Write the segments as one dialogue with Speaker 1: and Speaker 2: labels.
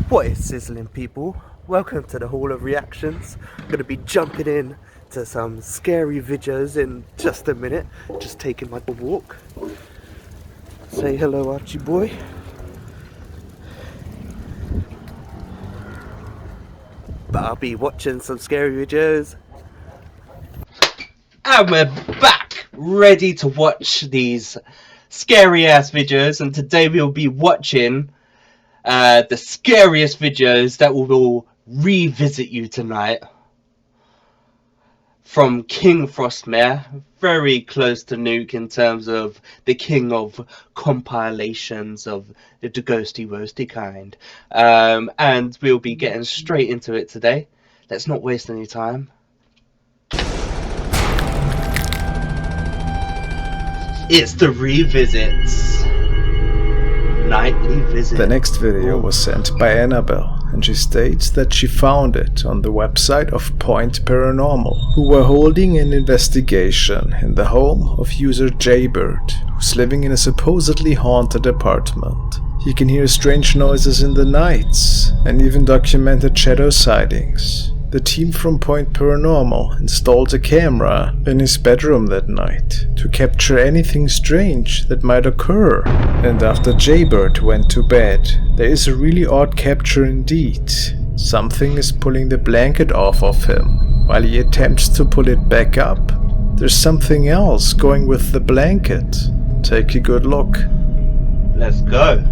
Speaker 1: What is sizzling, people? Welcome to the Hall of Reactions. I'm going to be jumping in to some scary videos in just a minute. Just taking my walk. Say hello, Archie boy. But I'll be watching some scary videos.
Speaker 2: And we're back, ready to watch these scary ass videos, and today we'll be watching the scariest videos that will revisit you tonight from King Frostmare, very close to Nuke in terms of the king of compilations of the ghosty roasty kind, and we'll be getting straight into it today. Let's not waste any time. It's the revisits. Nightly visit.
Speaker 3: The next video was sent by Annabelle, and she states that she found it on the website of Point Paranormal, who were holding an investigation in the home of user Jaybird, who's living in a supposedly haunted apartment. He can hear strange noises in the nights, and even documented shadow sightings. The team from Point Paranormal installed a camera in his bedroom that night to capture anything strange that might occur. And after Jaybird went to bed, there is a really odd capture indeed. Something is pulling the blanket off of him. While he attempts to pull it back up, there's something else going with the blanket. Take a good look.
Speaker 2: Let's go.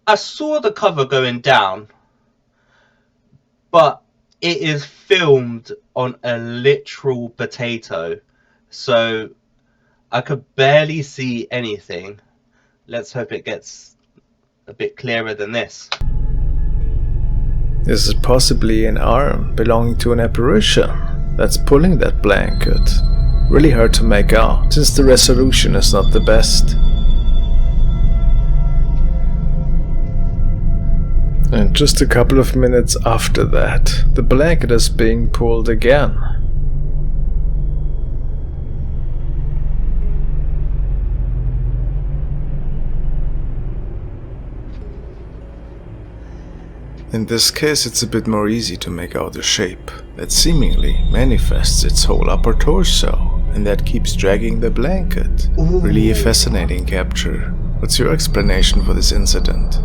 Speaker 2: I saw the cover going down, but it is filmed on a literal potato, so I could barely see anything. Let's hope it gets a bit clearer than this.
Speaker 3: Is it possibly an arm belonging to an apparition that's pulling that blanket? Really hard to make out, since the resolution is not the best. And just a couple of minutes after that, the blanket is being pulled again. In this case, it's a bit more easy to make out a shape that seemingly manifests its whole upper torso and that keeps dragging the blanket. Ooh. Really a fascinating capture. What's your explanation for this incident?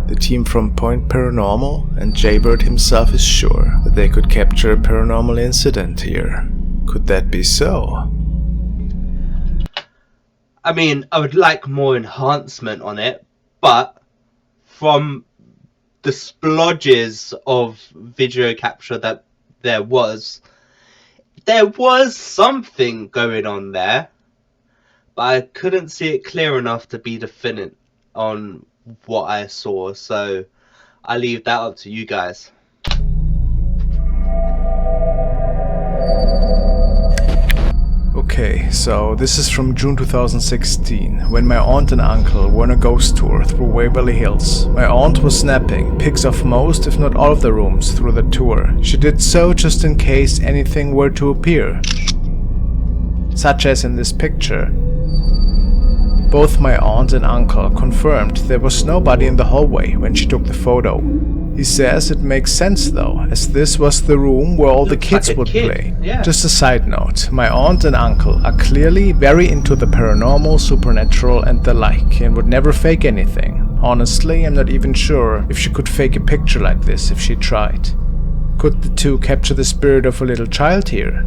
Speaker 3: The team from Point Paranormal and Jaybird himself is sure that they could capture a paranormal incident here. Could that be so?
Speaker 2: I mean, I would like more enhancement on it, but from the splodges of video capture that there was something going on there, but I couldn't see it clear enough to be definite on what I saw, so I leave that up to you guys.
Speaker 3: Okay, so this is from June 2016, when my aunt and uncle were on a ghost tour through Waverly Hills. My aunt was snapping pics of most, if not all of the rooms through the tour. She did so just in case anything were to appear, such as in this picture. Both my aunt and uncle confirmed there was nobody in the hallway when she took the photo. He says it makes sense though, as this was the room where all the kids would play.
Speaker 2: Yeah.
Speaker 3: Just a side note, my aunt and uncle are clearly very into the paranormal, supernatural and the like, and would never fake anything. Honestly, I'm not even sure if she could fake a picture like this if she tried. Could the two capture the spirit of a little child here?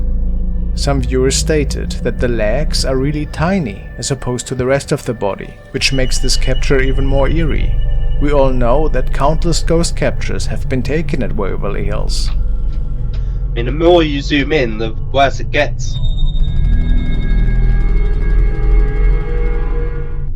Speaker 3: Some viewers stated that the legs are really tiny as opposed to the rest of the body, which makes this capture even more eerie. We all know that countless ghost captures have been taken at Waverly Hills.
Speaker 2: I mean, the more you zoom in, the worse it gets.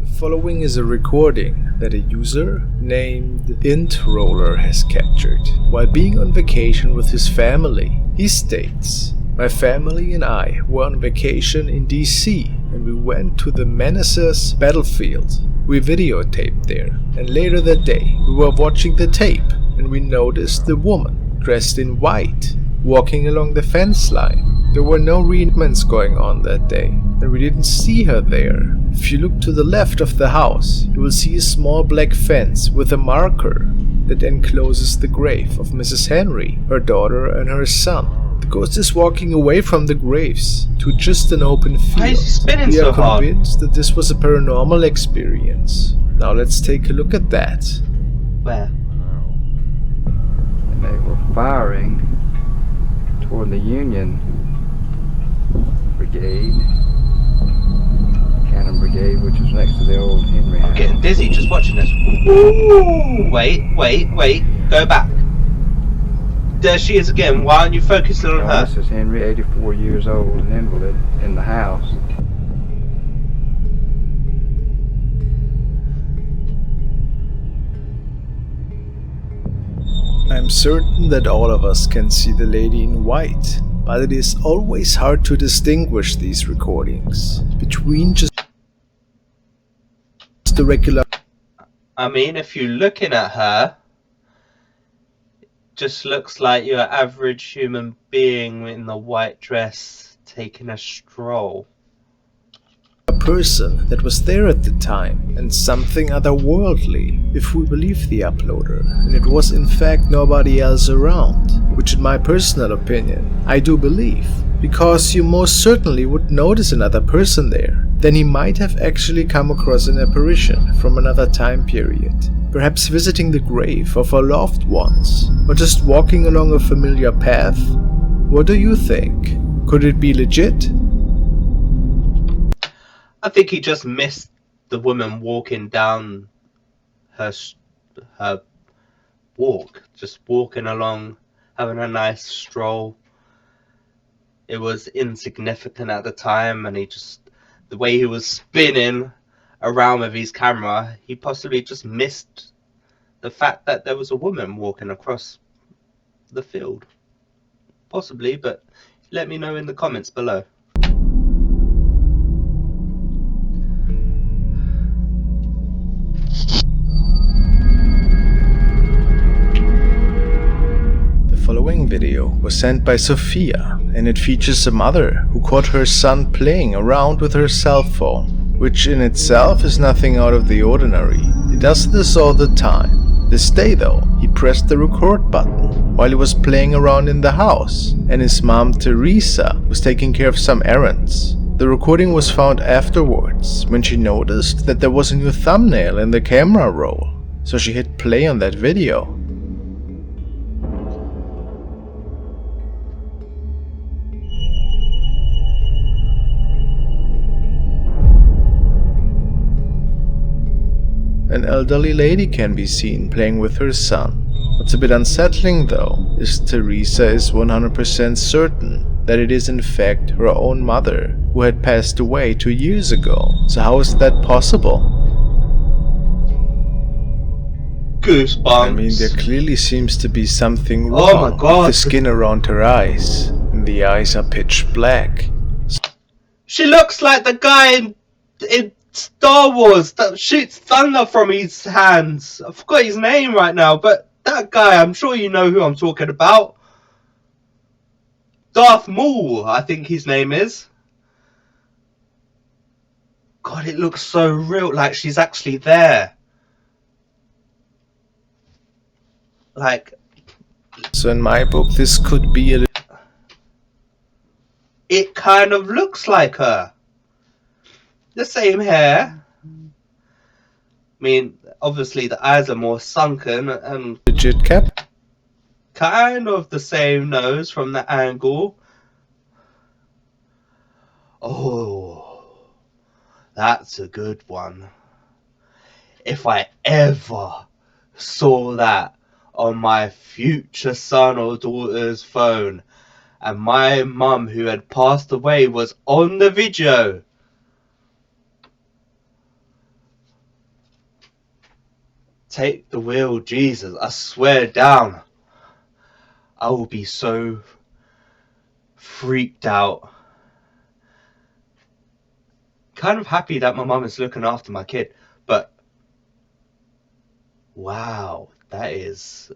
Speaker 3: The following is a recording that a user named IntRoller has captured while being on vacation with his family. He states, "My family and I were on vacation in DC and we went to the Menace's battlefield. We videotaped there, and later that day we were watching the tape and we noticed the woman dressed in white walking along the fence line. There were no reenactments going on that day, and we didn't see her there. If you look to the left of the house, you will see a small black fence with a marker that encloses the grave of Mrs. Henry, her daughter, and her son. The ghost is walking away from the graves to just an open field.
Speaker 2: Why is he spinning
Speaker 3: We
Speaker 2: so
Speaker 3: are
Speaker 2: hard?
Speaker 3: convinced that this was a paranormal experience. Now let's take a look at that.
Speaker 2: Where?
Speaker 4: And they were firing toward the Union Brigade, Cannon Brigade, which is next to the old Henry
Speaker 2: I'm
Speaker 4: house.
Speaker 2: getting dizzy just watching this. Ooh, wait. Go back. There she is again. Why aren't you focusing on her?
Speaker 4: This is Henry, 84 years old, an invalid in the house.
Speaker 3: I'm certain that all of us can see the lady in white, but it is always hard to distinguish these recordings between just the regular.
Speaker 2: I mean, if you're looking at her, it just looks like your average human being in the white dress taking a stroll.
Speaker 3: Person that was there at the time, and something otherworldly, if we believe the uploader, and it was in fact nobody else around, which in my personal opinion, I do believe, because you most certainly would notice another person there. Then he might have actually come across an apparition from another time period, perhaps visiting the grave of our loved ones, or just walking along a familiar path. What do you think? Could it be legit?
Speaker 2: I think he just missed the woman walking down her walk, just walking along, having a nice stroll. It was insignificant at the time, and the way he was spinning around with his camera, he possibly just missed the fact that there was a woman walking across the field. Possibly, but let me know in the comments below.
Speaker 3: The following video was sent by Sophia, and it features a mother who caught her son playing around with her cell phone, which in itself is nothing out of the ordinary. He does this all the time. This day though, he pressed the record button while he was playing around in the house, and his mom Teresa was taking care of some errands. The recording was found afterwards when she noticed that there was a new thumbnail in the camera roll, so she hit play on that video. An elderly lady can be seen playing with her son. What's a bit unsettling though is Teresa is 100% certain that it is in fact her own mother who had passed away 2 years ago. So how is that possible?
Speaker 2: Goosebumps.
Speaker 3: I mean, there clearly seems to be something wrong
Speaker 2: Oh my God.
Speaker 3: with the skin around her eyes, and the eyes are pitch black.
Speaker 2: She looks like the guy in Star Wars that shoots thunder from his hands. I forgot his name right now, but that guy, I'm sure you know who I'm talking about. Darth Maul, I think his name is. God, it looks so real, like she's actually there. Like,
Speaker 3: So in my book, this could be a
Speaker 2: it kind of looks like her. The same hair. I mean, obviously the eyes are more sunken and
Speaker 3: legit cap.
Speaker 2: kind of the same nose from the angle. Oh, that's a good one. If I ever saw that on my future son or daughter's phone, and my mum who had passed away was on the video, take the wheel, Jesus, I swear down, I will be so freaked out. kind of happy that my mum is looking after my kid, but wow, that is...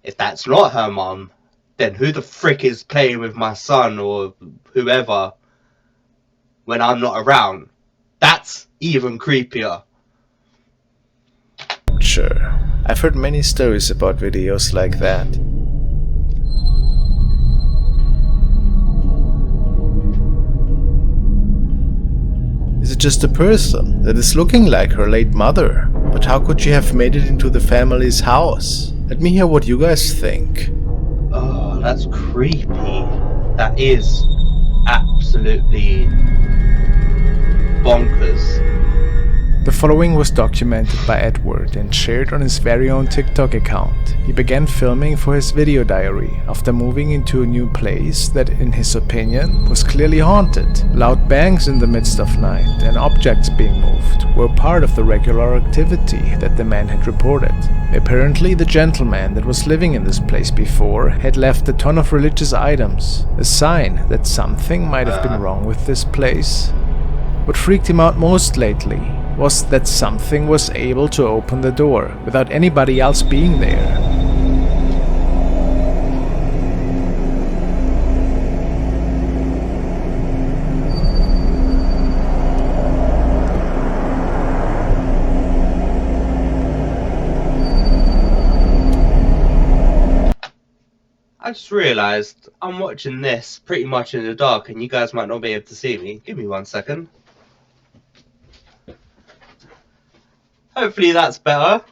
Speaker 2: If that's not her mum, then who the frick is playing with my son or whoever when I'm not around? That's even creepier.
Speaker 3: Sure, I've heard many stories about videos like that. Is it just a person that is looking like her late mother? But how could she have made it into the family's house? Let me hear what you guys think.
Speaker 2: Oh, that's creepy. That is absolutely bonkers.
Speaker 3: The following was documented by Edward and shared on his very own TikTok account. He began filming for his video diary after moving into a new place that, in his opinion, was clearly haunted. Loud bangs in the midst of night and objects being moved were part of the regular activity that the man had reported. Apparently, the gentleman that was living in this place before had left a ton of religious items, a sign that something might have been wrong with this place. What freaked him out most lately was that something was able to open the door without anybody else being there.
Speaker 2: I just realised I'm watching this pretty much in the dark and you guys might not be able to see me. Give me 1 second. Hopefully that's better.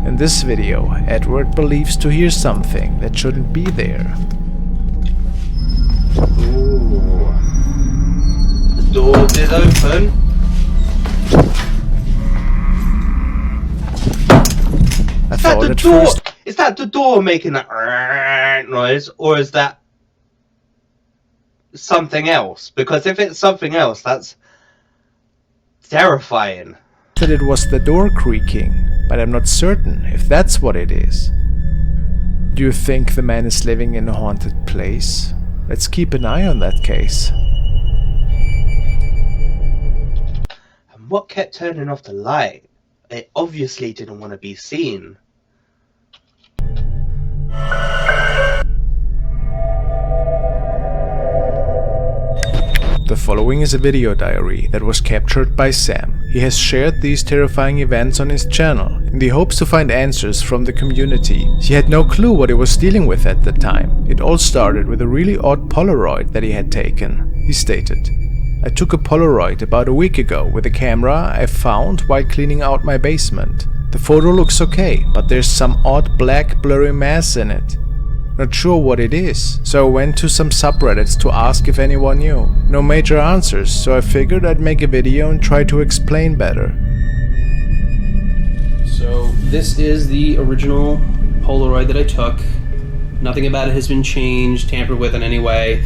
Speaker 3: In this video, Edward believes to hear something that shouldn't be there.
Speaker 2: Ooh. The door did open.
Speaker 3: I thought at
Speaker 2: door?
Speaker 3: first
Speaker 2: Is that the door making that noise, or is that something else? Because if it's something else, that's terrifying.
Speaker 3: that it was the door creaking, but I'm not certain if that's what it is. Do you think the man is living in a haunted place? Let's keep an eye on that case.
Speaker 2: And what kept turning off the light? It obviously didn't want to be seen.
Speaker 3: The following is a video diary that was captured by Sam. He has shared these terrifying events on his channel in the hopes to find answers from the community. He had no clue what he was dealing with at the time. It all started with a really odd Polaroid that he had taken. He stated, "I took a Polaroid about a week ago with a camera I found while cleaning out my basement. The photo looks okay, but there's some odd black blurry mass in it. Not sure what it is, so I went to some subreddits to ask if anyone knew. No major answers, so I figured I'd make a video and try to explain better."
Speaker 5: So this is the original Polaroid that I took. Nothing about it has been changed, tampered with in any way.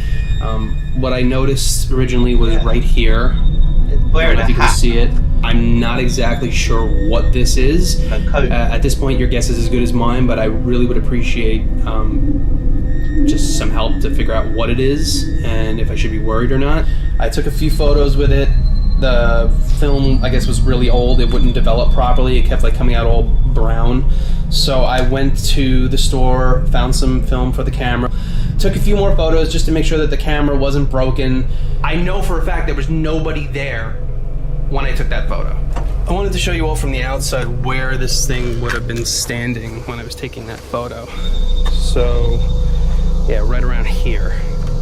Speaker 5: What I noticed originally was right here. I don't
Speaker 2: Wearing
Speaker 5: know
Speaker 2: a
Speaker 5: if you can
Speaker 2: hat.
Speaker 5: see it. I'm not exactly sure what this is.
Speaker 2: A coat.
Speaker 5: At this point, your guess is as good as mine, but I really would appreciate just some help to figure out what it is and if I should be worried or not. I took a few photos with it. The film, I guess, was really old. It wouldn't develop properly. It kept like coming out all brown. So I went to the store, found some film for the camera, took a few more photos just to make sure that the camera wasn't broken. I know for a fact there was nobody there when I took that photo. I wanted to show you all from the outside where this thing would have been standing when I was taking that photo. So, yeah, right around here.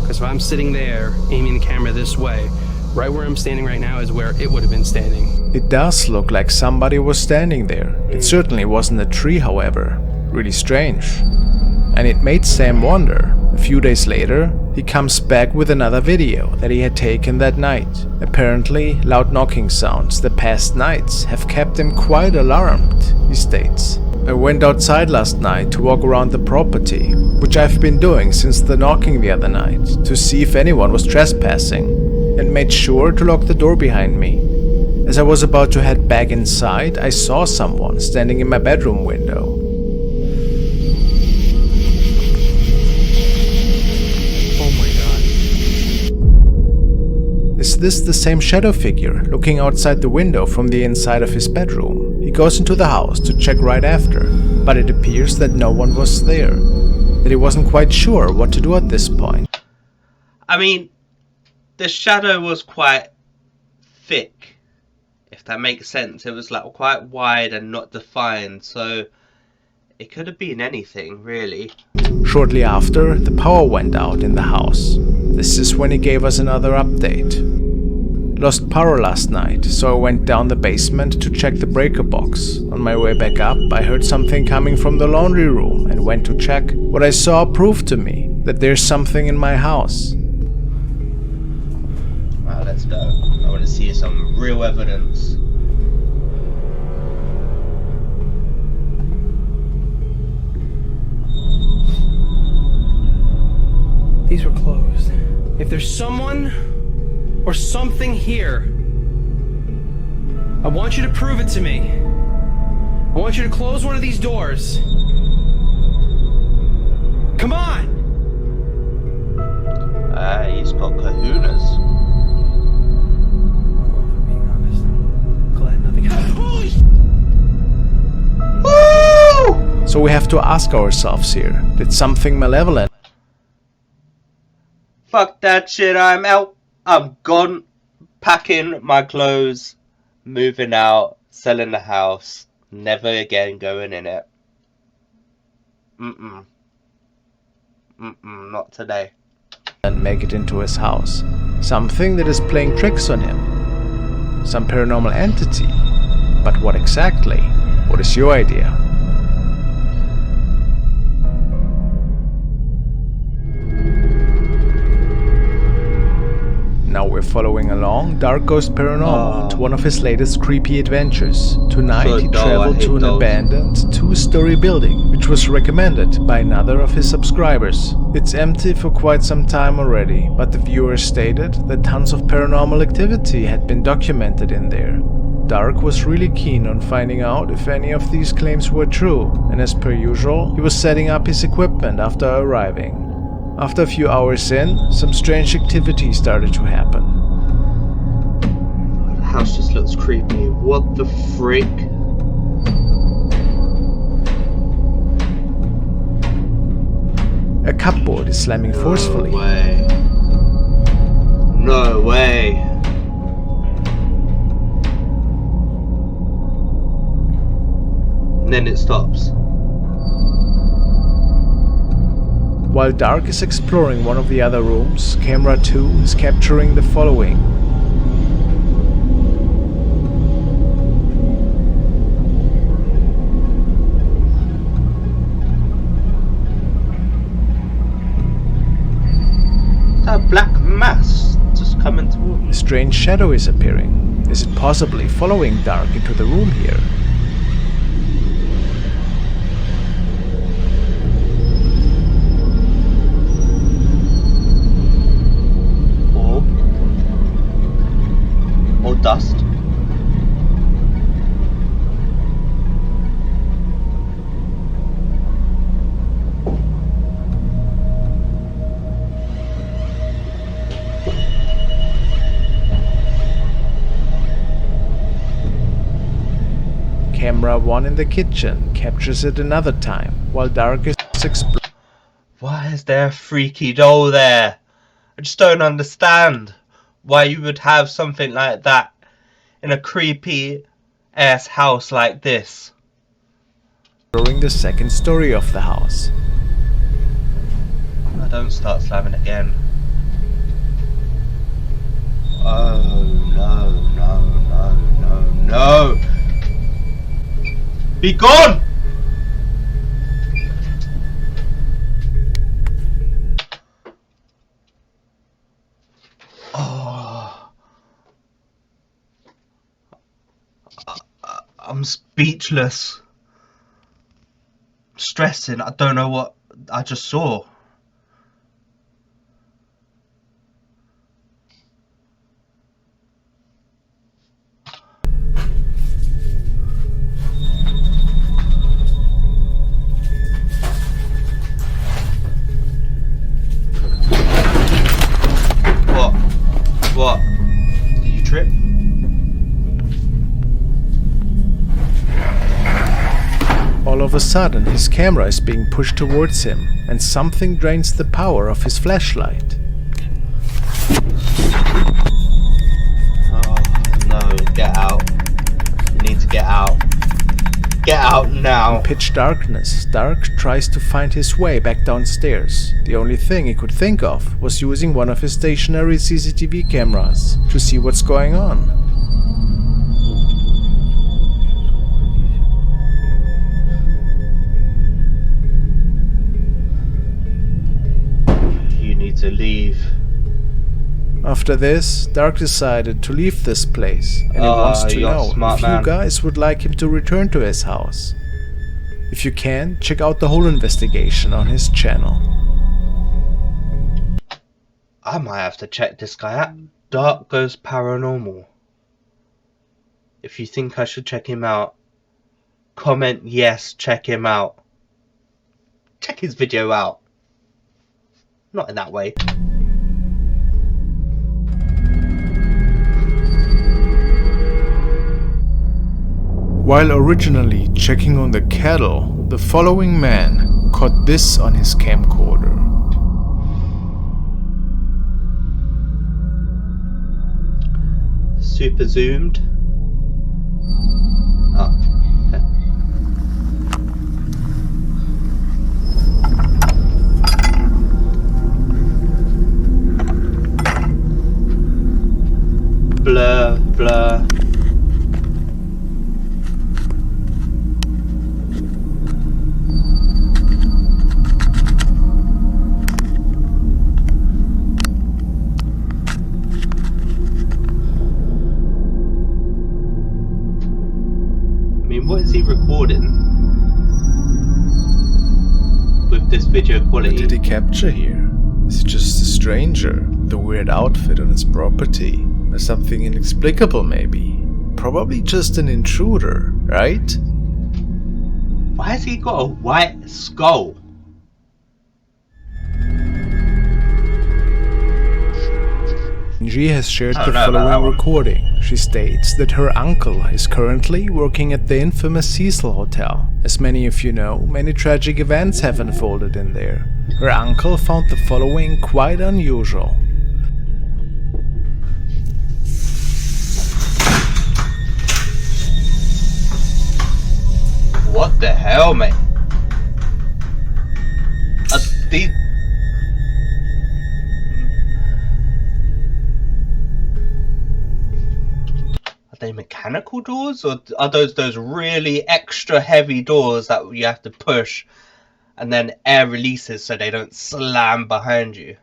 Speaker 5: Because if I'm sitting there, aiming the camera this way, right where I'm standing right now is where it would have been standing.
Speaker 3: It does look like somebody was standing there. It certainly wasn't a tree, however. Really strange. And it made Sam wonder, A few days later, he comes back with another video that he had taken that night. Apparently, loud knocking sounds the past nights have kept him quite alarmed, he states. I went outside last night to walk around the property, which I've been doing since the knocking the other night, to see if anyone was trespassing, and made sure to lock the door behind me. As I was about to head back inside, I saw someone standing in my bedroom window.
Speaker 1: Oh my god.
Speaker 3: Is this the same shadow figure looking outside the window from the inside of his bedroom? He goes into the house to check right after, but it appears that no one was there, that he wasn't quite sure what to do at this point.
Speaker 2: I mean, the shadow was quite thick, if that makes sense. It was like quite wide and not defined, so it could have been anything, really.
Speaker 3: Shortly after, the power went out in the house. This is when he gave us another update. Lost power last night, so I went down the basement to check the breaker box. On my way back up, I heard something coming from the laundry room and went to check. What I saw proved to me that there's something in my house.
Speaker 2: Wow, let's go. I want to see some real evidence.
Speaker 5: These were closed. If there's someone or something here, I want you to prove it to me. I want you to close one of these doors. Come on!
Speaker 2: He's got kahunas.
Speaker 5: Well, if I'm being honest, I'm glad nothing happened.
Speaker 2: Woo!
Speaker 3: So we have to ask ourselves here, did something malevolent
Speaker 2: Fuck that shit, I'm out. I'm gone. Packing my clothes, moving out, selling the house, never again going in it. Not today.
Speaker 3: and make it into his house? Something that is playing tricks on him? Some paranormal entity? But what exactly? What is your idea? Now we're following along Dark Ghost Paranormal to one of his latest creepy adventures. Tonight
Speaker 2: So
Speaker 3: he
Speaker 2: dull,
Speaker 3: traveled
Speaker 2: I hate
Speaker 3: to an
Speaker 2: those.
Speaker 3: abandoned two-story building, which was recommended by another of his subscribers. It's empty for quite some time already, but the viewer stated that tons of paranormal activity had been documented in there. Dark was really keen on finding out if any of these claims were true, and as per usual, he was setting up his equipment after arriving. After a few hours in, some strange activity started to happen.
Speaker 2: The house just looks creepy. What the frick?
Speaker 3: A cupboard is slamming forcefully.
Speaker 2: No way. No way. And then it stops.
Speaker 3: While Dark is exploring one of the other rooms, camera 2 is capturing the following.
Speaker 2: That black mass just coming toward me.
Speaker 3: A strange shadow is appearing. Is it possibly following Dark into the room here?
Speaker 2: Or dust.
Speaker 3: Camera 1 in the kitchen captures it another time, while Dark is exploring.
Speaker 2: Why is there a freaky doll there? I just don't understand why you would have something like that in a creepy ass house like this.
Speaker 3: the second story of the house.
Speaker 2: I don't start slamming again. Oh no, no, no, no, no. Be gone! I'm speechless. Stressing. I don't know what I just saw. What? Did you trip?
Speaker 3: All of a sudden, his camera is being pushed towards him, and something drains the power of his flashlight.
Speaker 2: Oh no, get out. You need to get out. Get out now.
Speaker 3: In pitch darkness, Dark tries to find his way back downstairs. The only thing he could think of was using one of his stationary CCTV cameras to see what's going on.
Speaker 2: You need to leave.
Speaker 3: After this, Dark decided to leave this place, and he wants to
Speaker 2: you're a
Speaker 3: know
Speaker 2: smart
Speaker 3: if
Speaker 2: man.
Speaker 3: you guys would like him to return to his house. If you can, check out the whole investigation on his channel.
Speaker 2: I might have to check this guy out. Dark Goes Paranormal. If you think I should check him out, comment yes, check him out. Check his video out. Not in that way.
Speaker 3: While originally checking on the cattle, the following man caught this on his camcorder.
Speaker 2: Super zoomed. Oh, okay. Blur, blur. What is he recording with this video
Speaker 3: What
Speaker 2: quality?
Speaker 3: did he capture here? Is it just a stranger, the weird outfit on his property, or something inexplicable maybe? Probably just an intruder, right?
Speaker 2: Why has he got a white skull?
Speaker 3: Angie has shared
Speaker 2: I
Speaker 3: the
Speaker 2: don't know about that
Speaker 3: following
Speaker 2: one.
Speaker 3: recording. She states that her uncle is currently working at the infamous Cecil Hotel. As many of you know, many tragic events have unfolded in there. Her uncle found the following quite unusual.
Speaker 2: What the hell, mate? These... Are they mechanical doors, or are those really extra heavy doors that you have to push and then air releases so they don't slam behind you?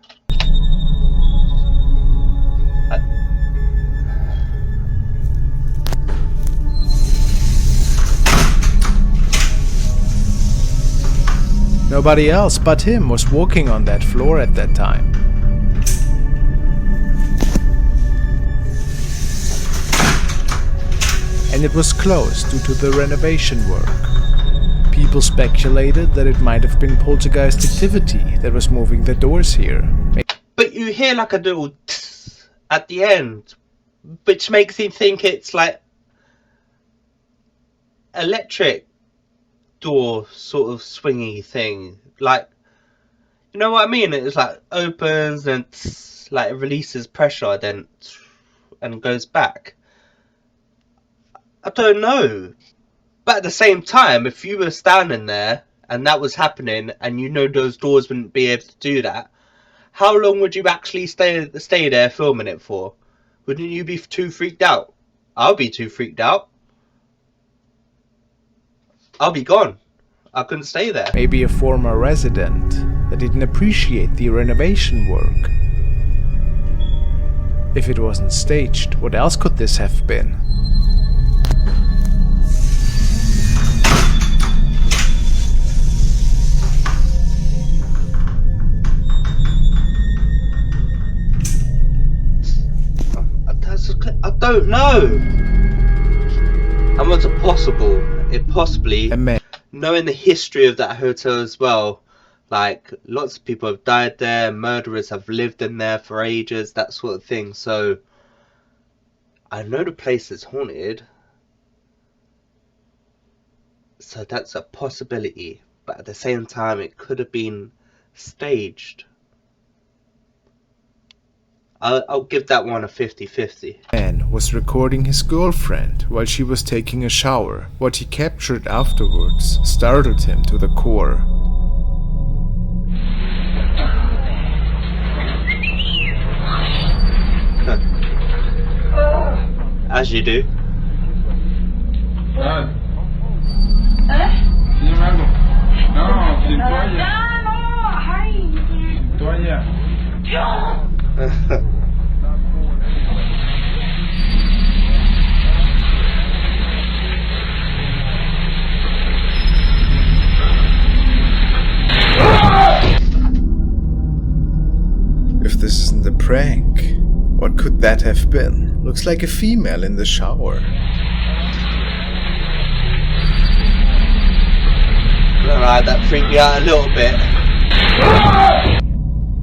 Speaker 3: Nobody else but him was walking on that floor at that time. And it was closed due to the renovation work. People speculated that it might have been poltergeist activity that was moving the doors here.
Speaker 2: But you hear like a little tss at the end, which makes you think it's like electric door sort of swingy thing. Like, you know what I mean? It's like opens and tss, like it releases pressure, then tss, and goes back. I don't know. But at the same time, if you were standing there and that was happening and you know those doors wouldn't be able to do that, how long would you actually stay there filming it for? Wouldn't you be too freaked out? I'll be too freaked out. I'll be gone. I couldn't stay there.
Speaker 3: Maybe a former resident that didn't appreciate the renovation work. If it wasn't staged, what else could this have been?
Speaker 2: don't know. How much it possible? It possibly,
Speaker 3: A man
Speaker 2: knowing the history of that hotel as well, like lots of people have died there, murderers have lived in there for ages, that sort of thing. So I know the place is haunted, so that's a possibility, but at the same time it could have been staged. I'll give that one a 50-50.
Speaker 3: was recording his girlfriend while she was taking a shower. What he captured afterwards startled him to the core.
Speaker 2: As you do.
Speaker 3: If this isn't a prank, what could that have been? Looks like a female in the shower.
Speaker 2: Alright, that freaked me out a little bit.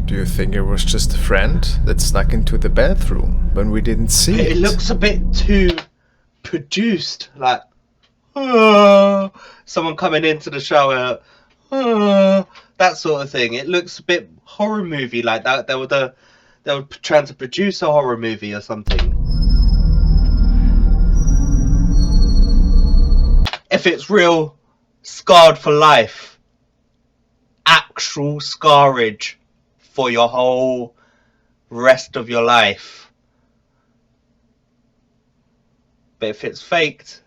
Speaker 3: Do you think it was just a friend that snuck into the bathroom when we didn't see it?
Speaker 2: It looks a bit too produced, like someone coming into the shower, that sort of thing. It looks a bit horror movie like that. They were trying to produce a horror movie or something. If it's real, scarred for life, actual scarage for your whole rest of your life. But if it's faked,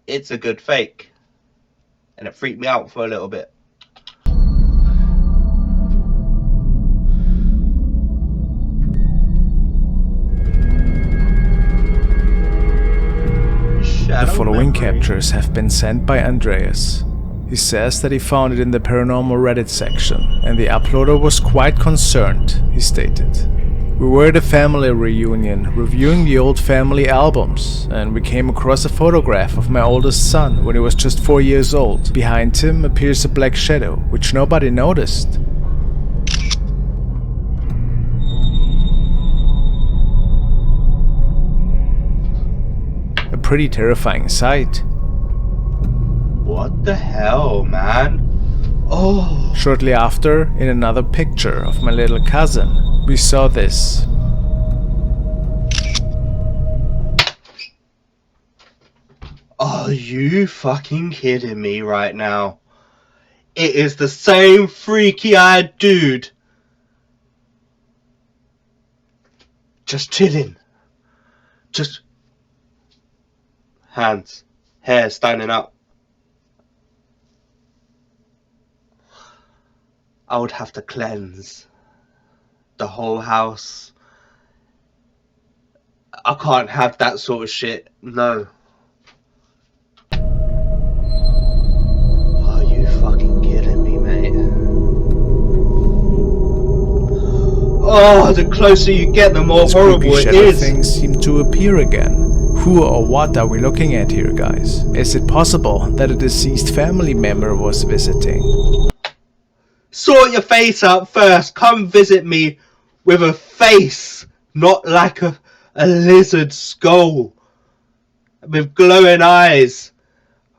Speaker 2: it's a good fake. And it freaked me out for a little bit.
Speaker 3: The following captures have been sent by Andreas. He says that he found it in the paranormal Reddit section, and the uploader was quite concerned, he stated. We were at a family reunion, reviewing the old family albums, and we came across a photograph of my oldest son when he was just 4 years old. Behind him appears a black shadow, which nobody noticed. A pretty terrifying sight.
Speaker 2: What the hell, man? Oh.
Speaker 3: Shortly after, in another picture of my little cousin, we saw this.
Speaker 2: Are you fucking kidding me right now? It is the same freaky-eyed dude. Just chilling. Just hands, hair standing up. I would have to cleanse the whole house. I can't have that sort of shit. No. Are you fucking kidding me, mate? Oh, the closer you get, the more horrible it is.
Speaker 3: Things seem to appear again. Who or what are we looking at here, guys? Is it possible that a deceased family member was visiting?
Speaker 2: Sort your face out first. Come visit me with a face, not like a lizard skull with glowing eyes.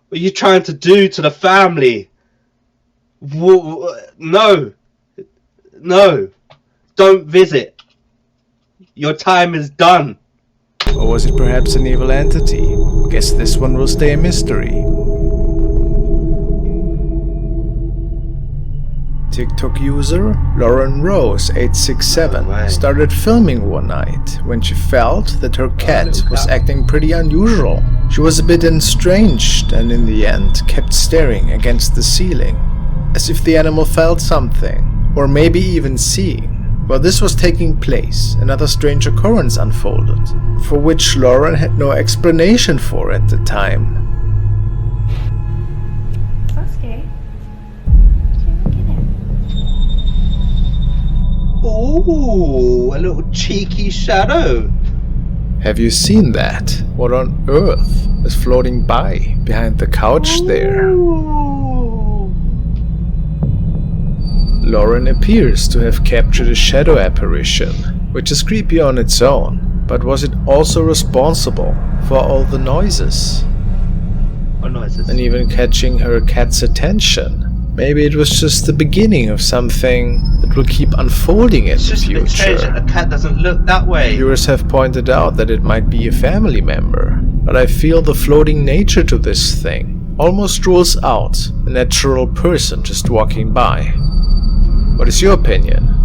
Speaker 2: What are you trying to do to the family? No. No. Don't visit. Your time is done.
Speaker 3: Or was it perhaps an evil entity? Guess this one will stay a mystery. TikTok user Lauren Rose 867 started filming one night when she felt that her cat was acting pretty unusual. She was a bit estranged and in the end kept staring against the ceiling, as if the animal felt something, or maybe even seeing. While this was taking place, another strange occurrence unfolded, for which Lauren had no explanation for at the time.
Speaker 2: Ooh, a little cheeky shadow.
Speaker 3: Have you seen that? What on earth is floating by behind the couch there? Lauren appears to have captured a shadow apparition, which is creepy on its own, but was it also responsible for all the noises?
Speaker 2: What noises?
Speaker 3: And even catching her cat's attention? Maybe it was just the beginning of something that will keep unfolding in
Speaker 2: It's
Speaker 3: the
Speaker 2: just a bit strange that
Speaker 3: future.
Speaker 2: the cat doesn't look that way.
Speaker 3: Viewers have pointed out that it might be a family member, but I feel the floating nature to this thing almost rules out a natural person just walking by. What is your opinion?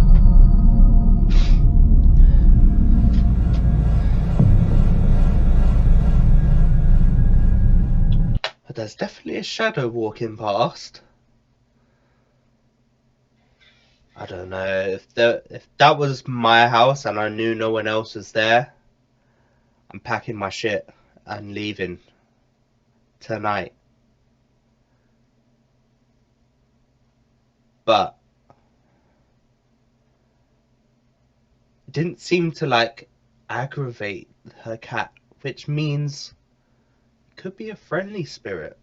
Speaker 2: But there's definitely a shadow walking past. I don't know if that was my house and I knew no one else was there. I'm packing my shit and leaving tonight. But it didn't seem to like aggravate her cat, which means it could be a friendly spirit.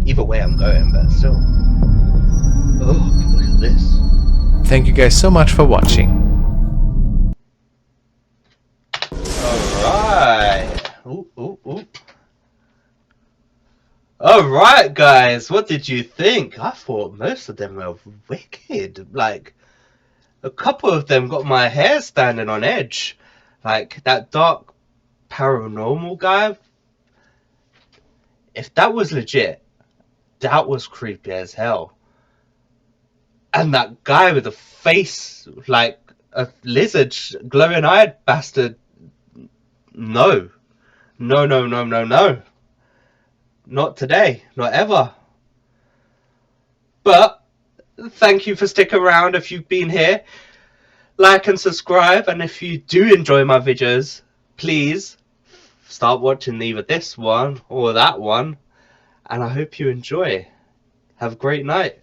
Speaker 2: Either way I'm going, but still. Oh, look at this.
Speaker 3: Thank you guys so much for watching.
Speaker 2: Alright. Ooh, ooh, ooh. Alright, guys. What did you think? I thought most of them were wicked. Like, a couple of them got my hair standing on edge. Like, that dark paranormal guy. If that was legit, that was creepy as hell. And that guy with the face like a lizard, glowing-eyed bastard. No. No, no, no, no, no. Not today. Not ever. But, thank you for sticking around if you've been here. Like and subscribe. And if you do enjoy my videos, please start watching either this one or that one. And I hope you enjoy. Have a great night.